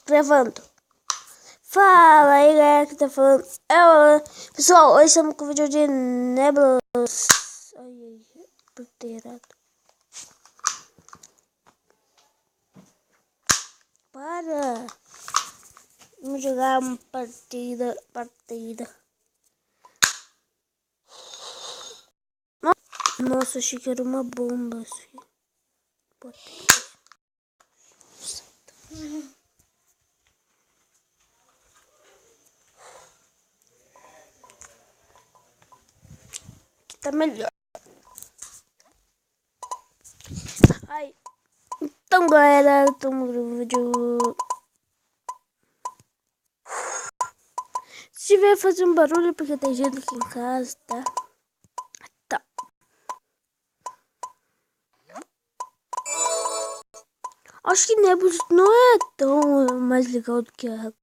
Gravando. Fala aí, galera, que tá falando. Pessoal, hoje estamos com o vídeo de Nebula. Ai, apertei errado. Para. Vamos jogar uma partida. Nossa, achei que era uma bomba. Assim. Aqui tá melhor. Ai. Então, galera, estamos no vídeo. Se tiver fazendo barulho, porque tem gente aqui em casa, tá? Tá. Acho que Nebulus não é tão mais legal do que a...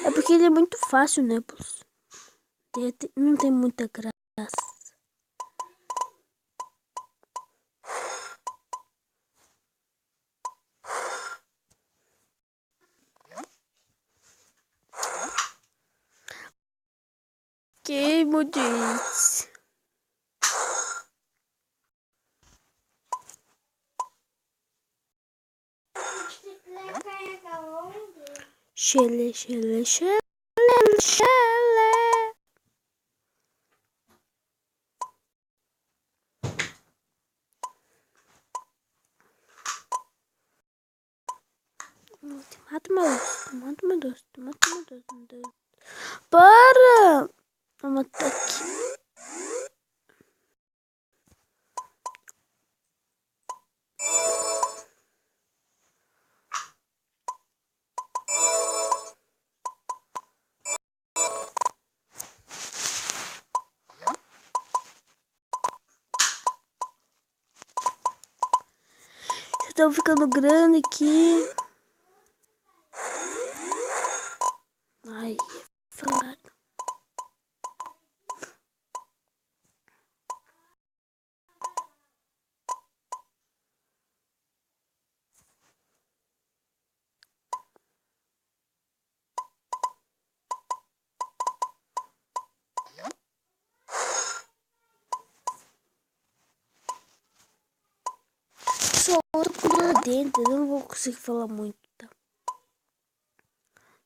É porque ele é muito fácil, Nebulus. Não tem muita graça. Que diz. Xele. Mata meu Deus. Para! Vou matar aqui. Estou ficando grande aqui. Ai, falar. Só tô com dor de dente, eu não vou conseguir falar muito, tá?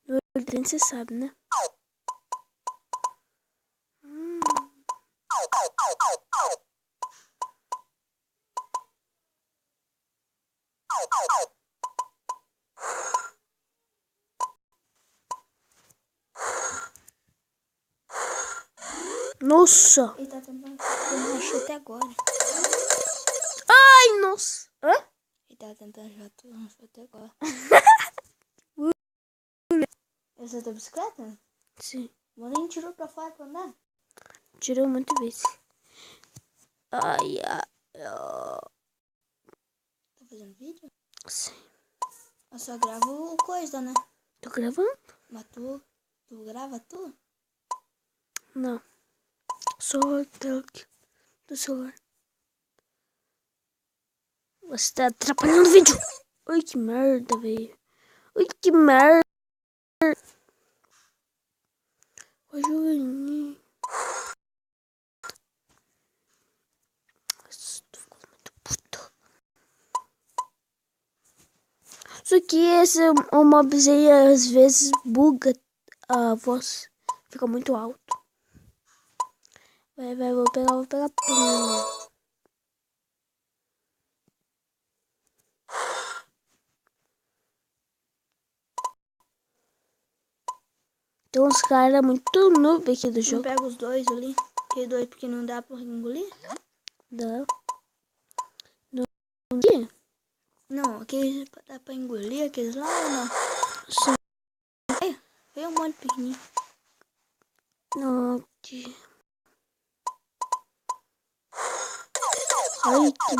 Dor de dente, você sabe, né? Nossa! Ele tá tentando achar até agora. Ai, nossa! Hã? Ele tá tentando achar até agora. Essa é a tua bicicleta? Sim. Mas nem tirou pra fora pra andar? Tirou muitas vezes. Ai. Tá fazendo vídeo? Sim. Eu só gravo coisa, né? Tô gravando? Mas tu grava tu? Não. Só o toque do celular. Você tá atrapalhando o vídeo. Ui, que merda, velho. Ui, que merda. Ô, Juninho. Nossa, tô ficando muito puto. Só que esse mobs aí às vezes buga a voz. Fica muito alto. Vai, vou pegar. Tem uns caras muito noob aqui do jogo. Pega os dois ali. Aquele dois porque não dá pra engolir? Dá. Não. Aqui? Não, aqueles dá pra engolir, aqueles lá ou não? Sim. Veio um monte pequenininho. Não, aqui. Ai, que...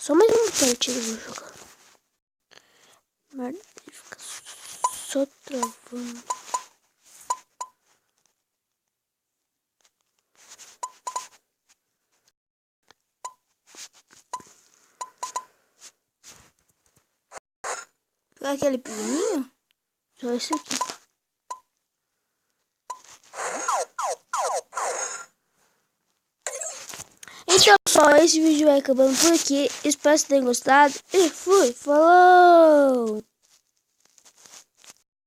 Só mais uma partida eu vou jogar. Merda, ele fica só travando. Qual é aquele pequenininho? Só esse aqui. Então, pessoal, esse vídeo vai acabando por aqui. Espero que tenham gostado. E fui. Falou!